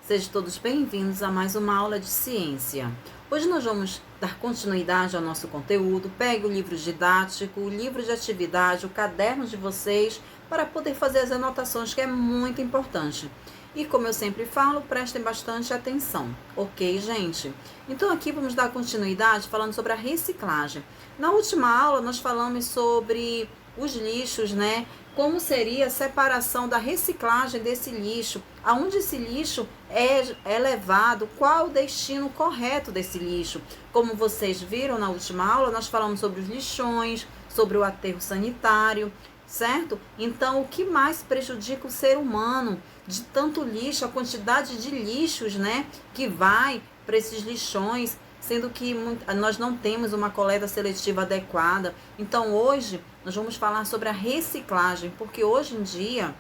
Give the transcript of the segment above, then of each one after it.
Sejam todos bem-vindos a mais uma aula de ciência. Hoje nós vamos dar continuidade ao nosso conteúdo. Pegue o livro didático, o livro de atividade, o caderno de vocês para poder fazer as anotações, que é muito importante. E como eu sempre falo, prestem bastante atenção, ok, gente? Então aqui vamos dar continuidade falando sobre a reciclagem. Na última aula nós falamos sobre os lixos, né? Como seria a separação da reciclagem desse lixo, aonde esse lixo é levado, qual o destino correto desse lixo. Como vocês viram na última aula, nós falamos sobre os lixões, sobre o aterro sanitário, certo? Então, o que mais prejudica o ser humano de tanto lixo, a quantidade de lixos, né, que vai para esses lixões, sendo que nós não temos uma coleta seletiva adequada. Então, hoje, nós vamos falar sobre a reciclagem, porque hoje em dia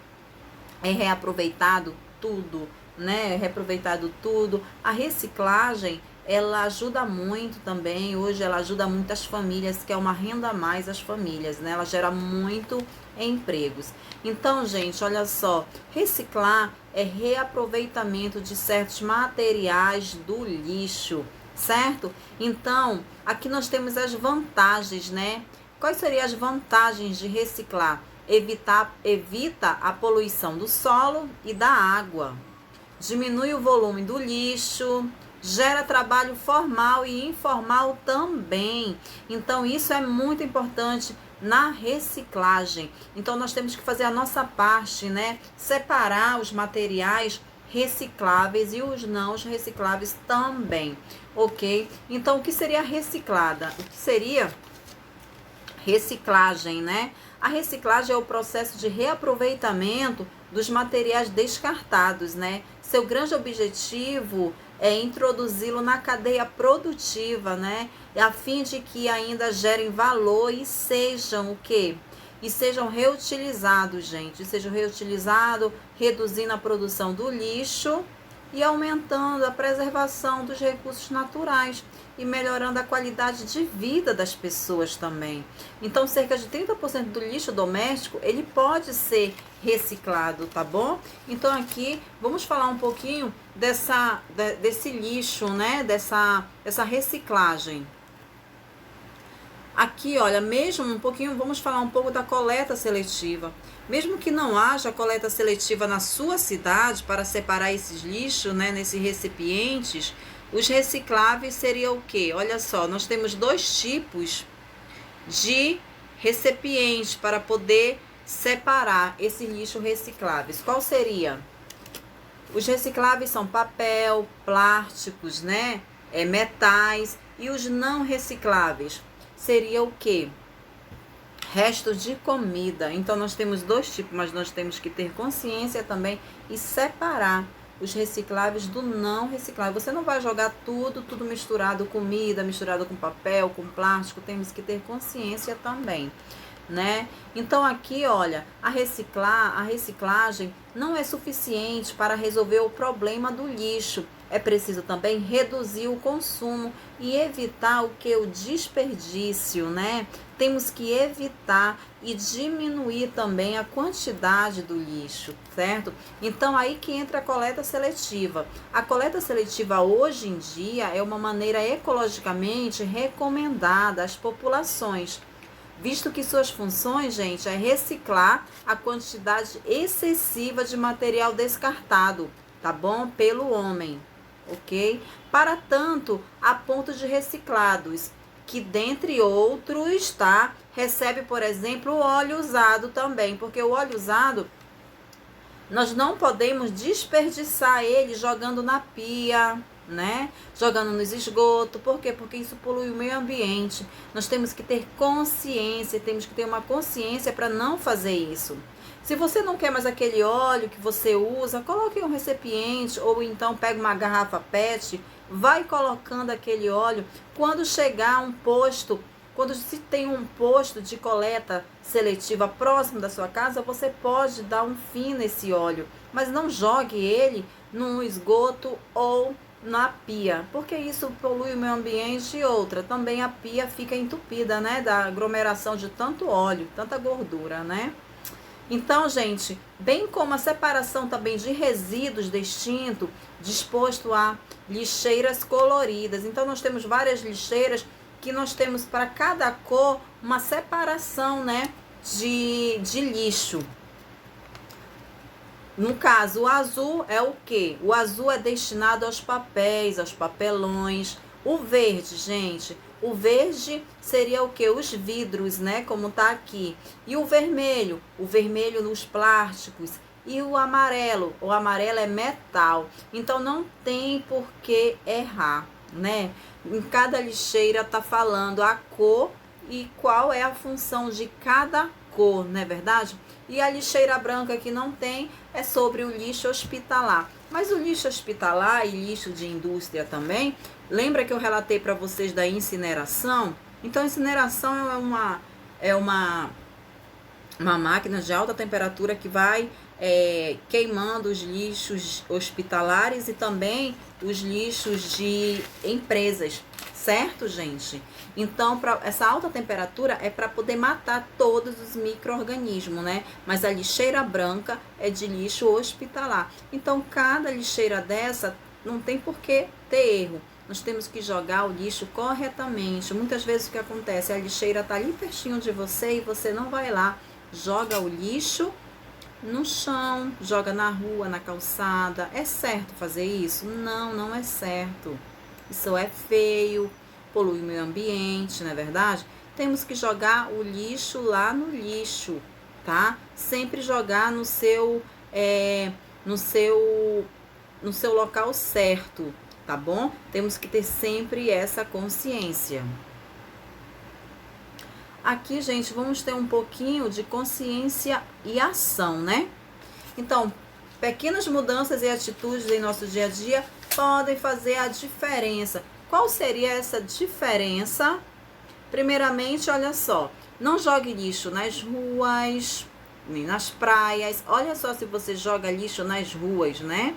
é reaproveitado tudo, né? É reaproveitado tudo. A reciclagem, ela ajuda muito também. Hoje ela ajuda muito as famílias, que é uma renda a mais às famílias, né? Ela gera muito empregos. Então, gente, olha só, reciclar é reaproveitamento de certos materiais do lixo, certo? Então, aqui nós temos as vantagens, né? Quais seriam as vantagens de reciclar? Evita a poluição do solo e da água, diminui o volume do lixo, gera trabalho formal e informal também. Então, isso é muito importante na reciclagem. Então, nós temos que fazer a nossa parte, né? Separar os materiais recicláveis e os não recicláveis também, ok? Então, o que seria reciclada? O que seria reciclagem, né? A reciclagem é o processo de reaproveitamento dos materiais descartados, né? Seu grande objetivo é introduzi-lo na cadeia produtiva, né? A fim de que ainda gerem valor e sejam o quê? E sejam reutilizados, gente. Sejam reutilizados, reduzindo a produção do lixo e aumentando a preservação dos recursos naturais e melhorando a qualidade de vida das pessoas também. Então, cerca de 30% do lixo doméstico, ele pode ser reciclado, tá bom? Então, aqui, vamos falar um pouquinho desse lixo, né? Dessa reciclagem. Aqui, olha, vamos falar um pouco da coleta seletiva. Mesmo que não haja coleta seletiva na sua cidade para separar esses lixos, né, nesses recipientes, os recicláveis seriam o quê? Olha só, nós temos dois tipos de recipientes para poder separar esses lixos recicláveis. Qual seria? Os recicláveis são papel, plásticos, né, metais, e os não recicláveis seria o quê? Restos de comida. Então, nós temos dois tipos, mas nós temos que ter consciência também e separar os recicláveis do não reciclável. Você não vai jogar tudo misturado, comida, misturado com papel, com plástico. Temos que ter consciência também, né? Então, aqui, olha, a reciclagem não é suficiente para resolver o problema do lixo. É preciso também reduzir o consumo e evitar o desperdício, né? Temos que evitar e diminuir também a quantidade do lixo, certo? Então, aí que entra a coleta seletiva. A coleta seletiva hoje em dia é uma maneira ecologicamente recomendada às populações, visto que suas funções, gente, é reciclar a quantidade excessiva de material descartado, tá bom? Pelo homem, ok? Para tanto, a ponto de reciclados, que dentre outros, tá? Recebe, por exemplo, o óleo usado também, porque o óleo usado, nós não podemos desperdiçar ele jogando na pia, né? Jogando nos esgotos. Por quê? Porque isso polui o meio ambiente. Nós temos que ter consciência, temos que ter uma consciência para não fazer isso. Se você não quer mais aquele óleo que você usa, coloque em um recipiente ou então pega uma garrafa PET, vai colocando aquele óleo. Quando chegar um posto, quando se tem um posto de coleta seletiva próximo da sua casa, você pode dar um fim nesse óleo, mas não jogue ele no esgoto ou na pia, porque isso polui o meio ambiente. E outra, também a pia fica entupida, né, da aglomeração de tanto óleo, tanta gordura, né? Então, gente, bem como a separação também de resíduos distintos, disposto a lixeiras coloridas. Então, nós temos várias lixeiras que nós temos para cada cor uma separação, né, de lixo. No caso, o azul é o quê? O azul é destinado aos papéis, aos papelões. O verde, gente, o verde seria o quê? Os vidros, né? Como tá aqui. E o vermelho nos plásticos. E o amarelo é metal. Então, não tem por que errar, né? Em cada lixeira tá falando a cor e qual é a função de cada cor, não é verdade? E a lixeira branca que não tem é sobre o lixo hospitalar. Mas o lixo hospitalar e lixo de indústria também, lembra que eu relatei para vocês da incineração? Então, a incineração é uma máquina de alta temperatura que vai queimando os lixos hospitalares e também os lixos de empresas, certo, gente? Então, essa alta temperatura é para poder matar todos os micro-organismos, né? Mas a lixeira branca é de lixo hospitalar. Então, cada lixeira dessa não tem por que ter erro. Nós temos que jogar o lixo corretamente. Muitas vezes o que acontece? A lixeira está ali pertinho de você e você não vai lá. Joga o lixo no chão, joga na rua, na calçada. É certo fazer isso? Não, não é certo. Isso é feio, polui o meio ambiente, não é verdade? Temos que jogar o lixo lá no lixo, tá? Sempre jogar no seu local certo, tá bom? Temos que ter sempre essa consciência. Aqui, gente, vamos ter um pouquinho de consciência e ação, né? Então, pequenas mudanças e atitudes em nosso dia a dia podem fazer a diferença. Qual seria essa diferença? Primeiramente, olha só, não jogue lixo nas ruas, nem nas praias. Olha só se você joga lixo nas ruas, né?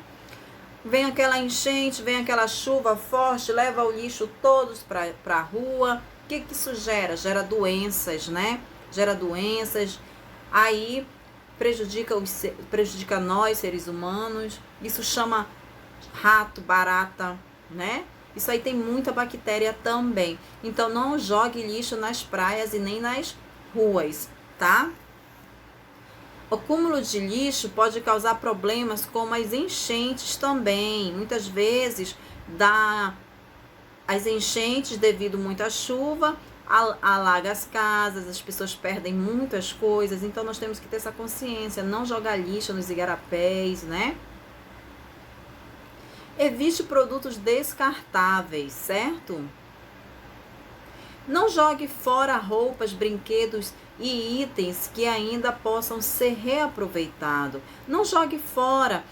Vem aquela enchente, vem aquela chuva forte, leva o lixo todos para a rua. O que isso gera? Gera doenças, né? Gera doenças. Aí prejudica nós, seres humanos. Isso chama rato, barata, né? Isso aí tem muita bactéria também. Então, não jogue lixo nas praias e nem nas ruas, tá? O acúmulo de lixo pode causar problemas como as enchentes também. Muitas vezes dá as enchentes devido a muita chuva, alaga as casas, as pessoas perdem muitas coisas. Então, nós temos que ter essa consciência, não jogar lixo nos igarapés, né? Evite produtos descartáveis, certo? Não jogue fora roupas, brinquedos e itens que ainda possam ser reaproveitados. Não jogue fora.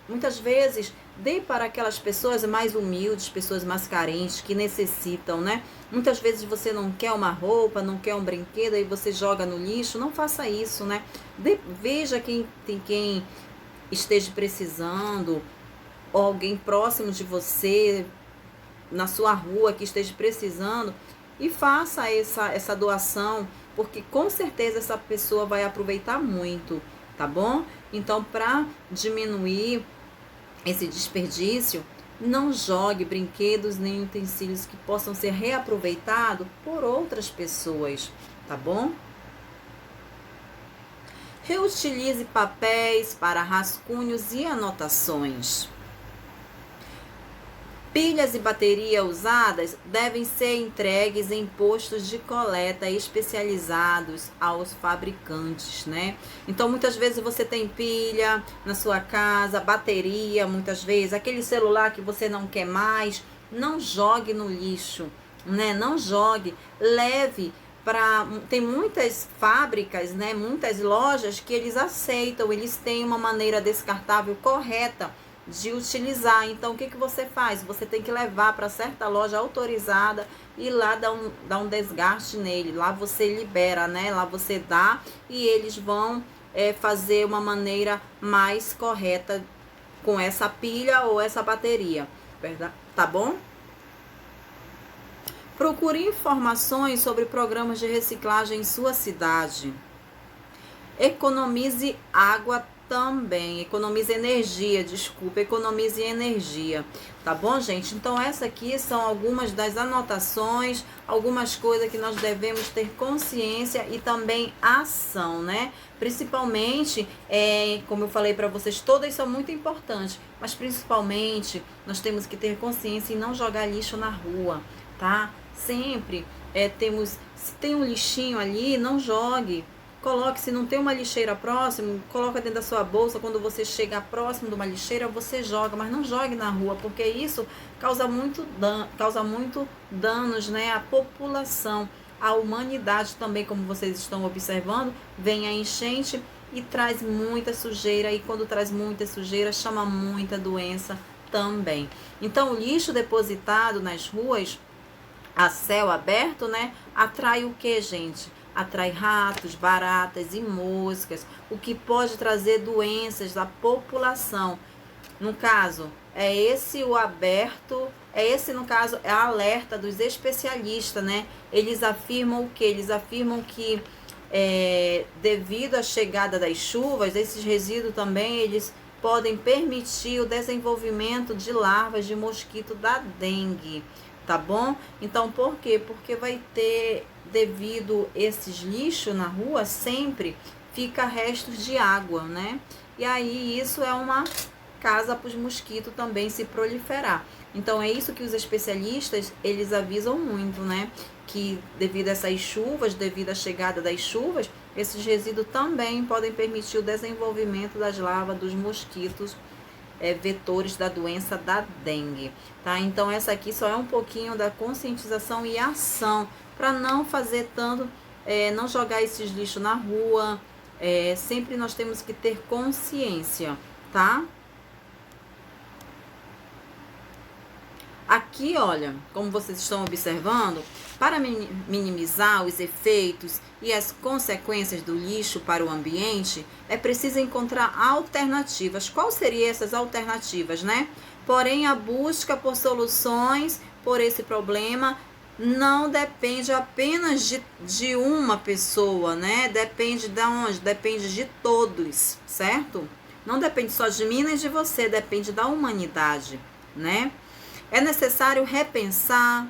Muitas vezes, dê para aquelas pessoas mais humildes, pessoas mais carentes, que necessitam, né? Muitas vezes você não quer uma roupa, não quer um brinquedo e você joga no lixo. Não faça isso, né? Veja quem esteja precisando, ou alguém próximo de você, na sua rua, que esteja precisando, e faça essa doação, porque com certeza essa pessoa vai aproveitar muito, tá bom? Então, para diminuir esse desperdício, não jogue brinquedos nem utensílios que possam ser reaproveitados por outras pessoas, tá bom? Reutilize papéis para rascunhos e anotações. Pilhas e bateria usadas devem ser entregues em postos de coleta especializados aos fabricantes, né? Então, muitas vezes você tem pilha na sua casa, bateria, muitas vezes, aquele celular que você não quer mais, não jogue no lixo, né? Não jogue, leve para... Tem muitas fábricas, né? Muitas lojas que eles aceitam, eles têm uma maneira descartável correta de utilizar. Então, o que você faz? Você tem que levar para certa loja autorizada e lá dá um desgaste nele. Lá você libera, né? Lá você dá e eles vão fazer uma maneira mais correta com essa pilha ou essa bateria, verdade? Tá bom? Procure informações sobre programas de reciclagem em sua cidade. Economize água também, economize energia, economize energia, tá bom, gente? Então, essa aqui são algumas das anotações, algumas coisas que nós devemos ter consciência e também ação, né? Principalmente, como eu falei para vocês, todas são muito importantes, mas principalmente nós temos que ter consciência em não jogar lixo na rua, tá? Sempre se tem um lixinho ali, não jogue. Coloque, se não tem uma lixeira próximo, coloca dentro da sua bolsa. Quando você chegar próximo de uma lixeira, você joga, mas não jogue na rua, porque isso causa muito danos, né, à população, à humanidade também, como vocês estão observando. Vem a enchente e traz muita sujeira, e quando traz muita sujeira, chama muita doença também. Então, o lixo depositado nas ruas, a céu aberto, né, atrai o que, gente? Atrai ratos, baratas e moscas, o que pode trazer doenças à população. No caso, no caso, é a alerta dos especialistas, né? Eles afirmam o quê? Eles afirmam que devido à chegada das chuvas, esses resíduos também, eles podem permitir o desenvolvimento de larvas de mosquito da dengue, tá bom? Então, por quê? Porque vai ter, devido esses lixos na rua, sempre fica restos de água, né? E aí isso é uma casa para os mosquitos também se proliferar. Então, é isso que os especialistas, eles avisam muito, né? Que devido a essas chuvas, devido à chegada das chuvas, esses resíduos também podem permitir o desenvolvimento das larvas dos mosquitos vetores da doença da dengue, tá? Então, essa aqui só é um pouquinho da conscientização e ação para não fazer tanto, não jogar esses lixos na rua. Sempre nós temos que ter consciência, tá? Aqui, olha, como vocês estão observando, para minimizar os efeitos e as consequências do lixo para o ambiente, é preciso encontrar alternativas. Quais seriam essas alternativas, né? Porém, a busca por soluções por esse problema não depende apenas de uma pessoa, né? Depende de onde? Depende de todos, certo? Não depende só de mim nem de você, depende da humanidade, né? É necessário repensar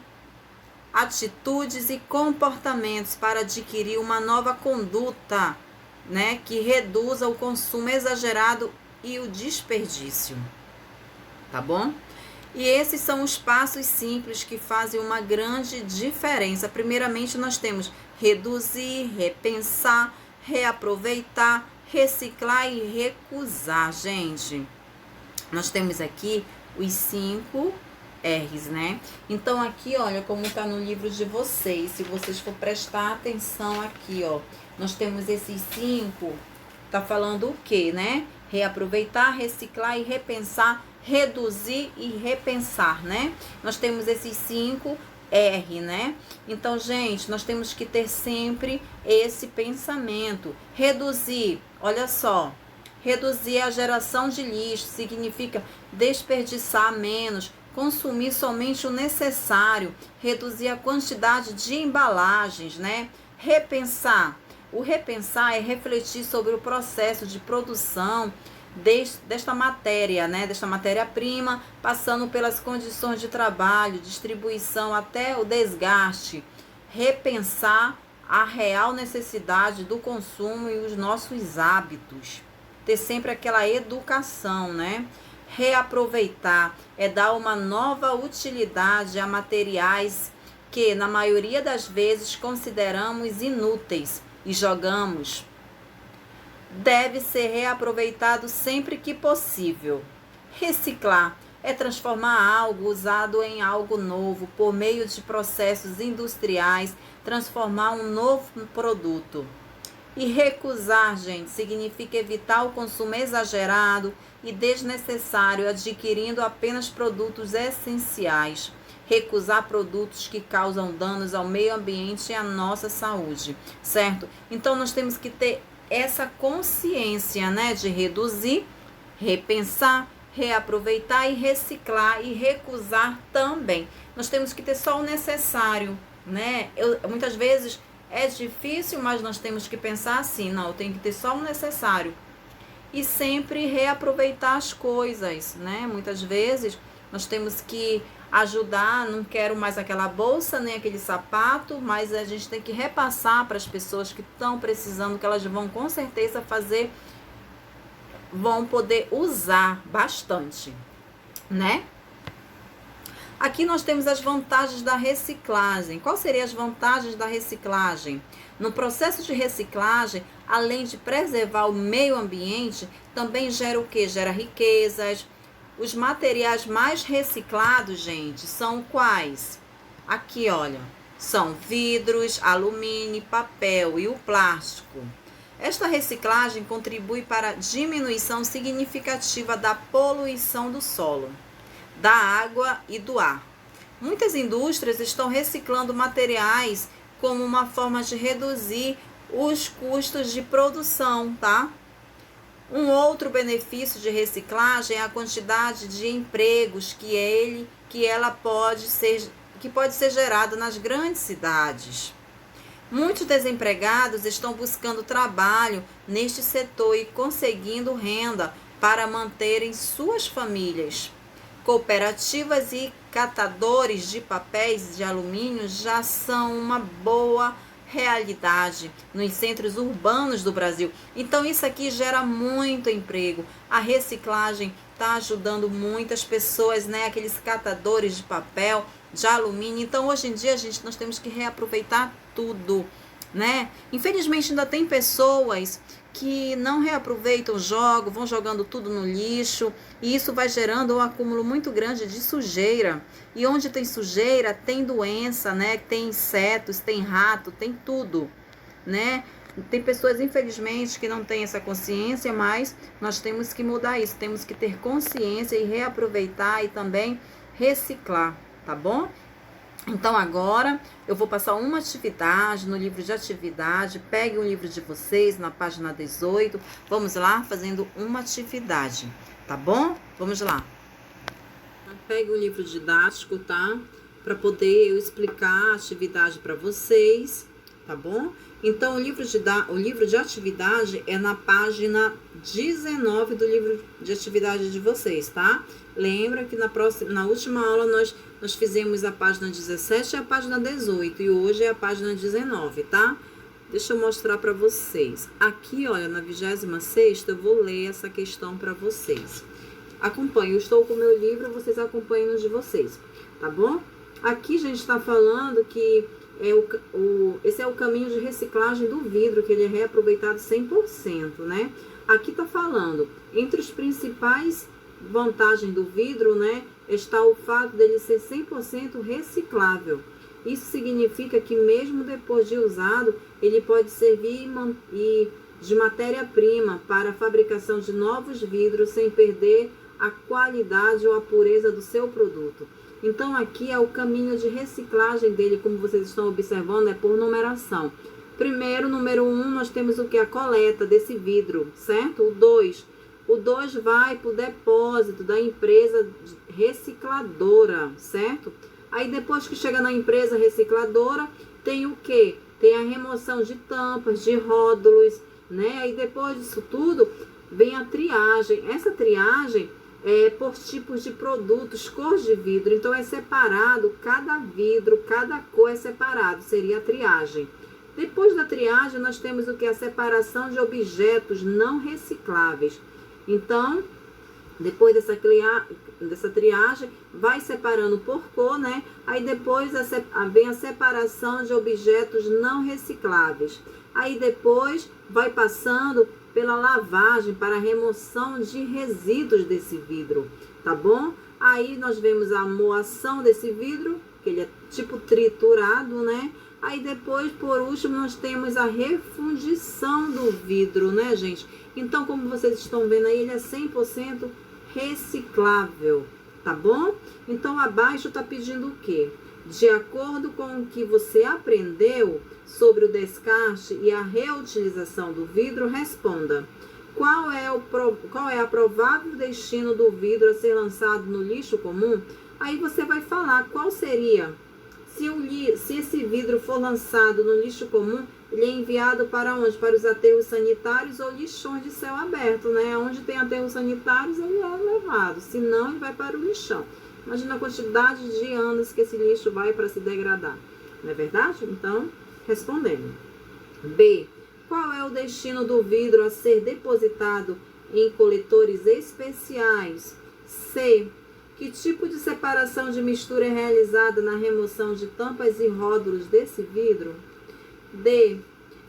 atitudes e comportamentos para adquirir uma nova conduta, né, que reduza o consumo exagerado e o desperdício, tá bom? E esses são os passos simples que fazem uma grande diferença. Primeiramente, nós temos reduzir, repensar, reaproveitar, reciclar e recusar, gente. Nós temos aqui os 5 R's, né? Então, aqui, olha, como tá no livro de vocês, se vocês for prestar atenção aqui, ó, nós temos esses 5, tá falando o quê, né? Reaproveitar, reciclar e repensar, reduzir e repensar, né? Nós temos esses 5 R, né? Então, gente, nós temos que ter sempre esse pensamento. Reduzir, olha só, reduzir a geração de lixo significa desperdiçar menos, consumir somente o necessário, reduzir a quantidade de embalagens, né? Repensar. O repensar é refletir sobre o processo de produção desta matéria, né? Desta matéria-prima, passando pelas condições de trabalho, distribuição até o desgaste. Repensar a real necessidade do consumo e os nossos hábitos. Ter sempre aquela educação, né? Reaproveitar é dar uma nova utilidade a materiais que, na maioria das vezes, consideramos inúteis e jogamos. Deve ser reaproveitado sempre que possível. Reciclar é transformar algo usado em algo novo por meio de processos industriais, transformar um novo produto. E recusar, gente, significa evitar o consumo exagerado e desnecessário, adquirindo apenas produtos essenciais. Recusar produtos que causam danos ao meio ambiente e à nossa saúde, certo? Então, nós temos que ter essa consciência, né, de reduzir, repensar, reaproveitar e reciclar e recusar também. Nós temos que ter só o necessário, né? Muitas vezes É difícil, mas nós temos que pensar assim, não, eu tenho que ter só o necessário. E sempre reaproveitar as coisas, né? Muitas vezes nós temos que ajudar, não quero mais aquela bolsa, nem aquele sapato, mas a gente tem que repassar para as pessoas que estão precisando, que elas vão com certeza fazer, vão poder usar bastante, né? Aqui nós temos as vantagens da reciclagem. Quais seriam as vantagens da reciclagem? No processo de reciclagem, além de preservar o meio ambiente, também gera o quê? Gera riquezas. Os materiais mais reciclados, gente, são quais? Aqui, olha, são vidros, alumínio, papel e o plástico. Esta reciclagem contribui para a diminuição significativa da poluição do solo, da água e do ar. Muitas indústrias estão reciclando materiais como uma forma de reduzir os custos de produção, tá? Um outro benefício de reciclagem é a quantidade de empregos que pode ser gerada nas grandes cidades. Muitos desempregados estão buscando trabalho neste setor e conseguindo renda para manterem suas famílias. Cooperativas e catadores de papéis de alumínio já são uma boa realidade nos centros urbanos do Brasil. Então isso aqui gera muito emprego. A reciclagem está ajudando muitas pessoas, né? Aqueles catadores de papel, de alumínio. Então hoje em dia, gente, nós temos que reaproveitar tudo, né? Infelizmente ainda tem pessoas que não reaproveitam, vão jogando tudo no lixo, e isso vai gerando um acúmulo muito grande de sujeira. E onde tem sujeira, tem doença, né? Tem insetos, tem rato, tem tudo, né? Tem pessoas, infelizmente, que não têm essa consciência, mas nós temos que mudar isso, temos que ter consciência e reaproveitar e também reciclar, tá bom? Então agora eu vou passar uma atividade no livro de atividade. Pegue o livro de vocês na página 18. Vamos lá, fazendo uma atividade, tá bom? Vamos lá. Pegue o livro didático, tá? Para poder eu explicar a atividade para vocês, tá bom? Então o livro de atividade é na página 19 do livro de atividade de vocês, tá? Lembra que na última aula nós fizemos a página 17 e a página 18, e hoje é a página 19, tá? Deixa eu mostrar para vocês. Aqui, olha, na 26ª eu vou ler essa questão para vocês. Acompanhe, eu estou com o meu livro, vocês acompanhem os de vocês, tá bom? Aqui a gente está falando que esse é o caminho de reciclagem do vidro, que ele é reaproveitado 100%, né? Aqui está falando, entre os principais vantagens do vidro, né, está o fato dele ser 100% reciclável. Isso significa que mesmo depois de usado, ele pode servir de matéria-prima para a fabricação de novos vidros sem perder a qualidade ou a pureza do seu produto. Então aqui é o caminho de reciclagem dele, como vocês estão observando, é por numeração. Primeiro, número 1, nós temos o que? A coleta desse vidro, certo? O 2 vai para o depósito da empresa recicladora, certo? Aí depois que chega na empresa recicladora, tem o quê? Tem a remoção de tampas, de rótulos, né? Aí depois disso tudo, vem a triagem. Essa triagem é por tipos de produtos, cores de vidro. Então é separado, cada vidro, cada cor é separado, seria a triagem. Depois da triagem, nós temos o que? A separação de objetos não recicláveis. Então, depois dessa triagem, vai separando por cor, né? Aí depois vem a separação de objetos não recicláveis. Aí depois vai passando pela lavagem para a remoção de resíduos desse vidro, tá bom? Aí nós vemos a moação desse vidro, que ele é tipo triturado, né? Aí depois, por último, nós temos a refundição do vidro, né, gente? Então, como vocês estão vendo aí, ele é 100% reciclável, tá bom? Então, abaixo está pedindo o quê? De acordo com o que você aprendeu sobre o descarte e a reutilização do vidro, responda. Qual é a provável destino do vidro a ser lançado no lixo comum? Aí você vai falar qual seria. Se esse vidro for lançado no lixo comum, ele é enviado para onde? Para os aterros sanitários ou lixões de céu aberto, né? Onde tem aterros sanitários, ele é levado. Se não, ele vai para o lixão. Imagina a quantidade de anos que esse lixo vai para se degradar. Não é verdade? Então, respondendo. B. Qual é o destino do vidro a ser depositado em coletores especiais? C. Que tipo de separação de mistura é realizada na remoção de tampas e rótulos desse vidro? D.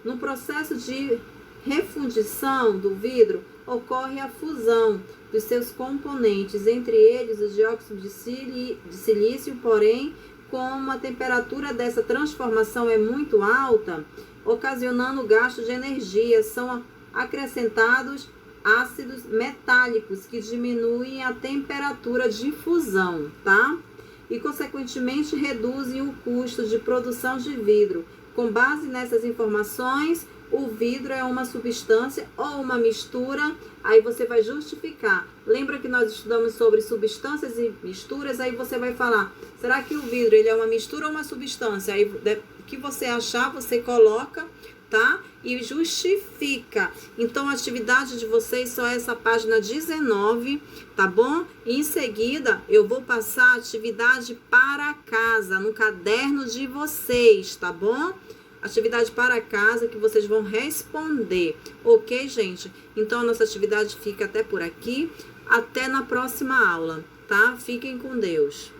No processo de refundição do vidro, ocorre a fusão dos seus componentes, entre eles o dióxido de silício, porém, como a temperatura dessa transformação é muito alta, ocasionando gasto de energia, são acrescentados ácidos metálicos que diminuem a temperatura de fusão, tá? E, consequentemente, reduzem o custo de produção de vidro. Com base nessas informações, o vidro é uma substância ou uma mistura, aí você vai justificar. Lembra que nós estudamos sobre substâncias e misturas? Aí você vai falar, será que o vidro ele é uma mistura ou uma substância? Aí, o que você achar, você coloca, tá? E justifica. Então, a atividade de vocês só é essa página 19, tá bom? E em seguida, eu vou passar a atividade para casa, no caderno de vocês, tá bom? Atividade para casa que vocês vão responder, ok, gente? Então, a nossa atividade fica até por aqui. Até na próxima aula, tá? Fiquem com Deus.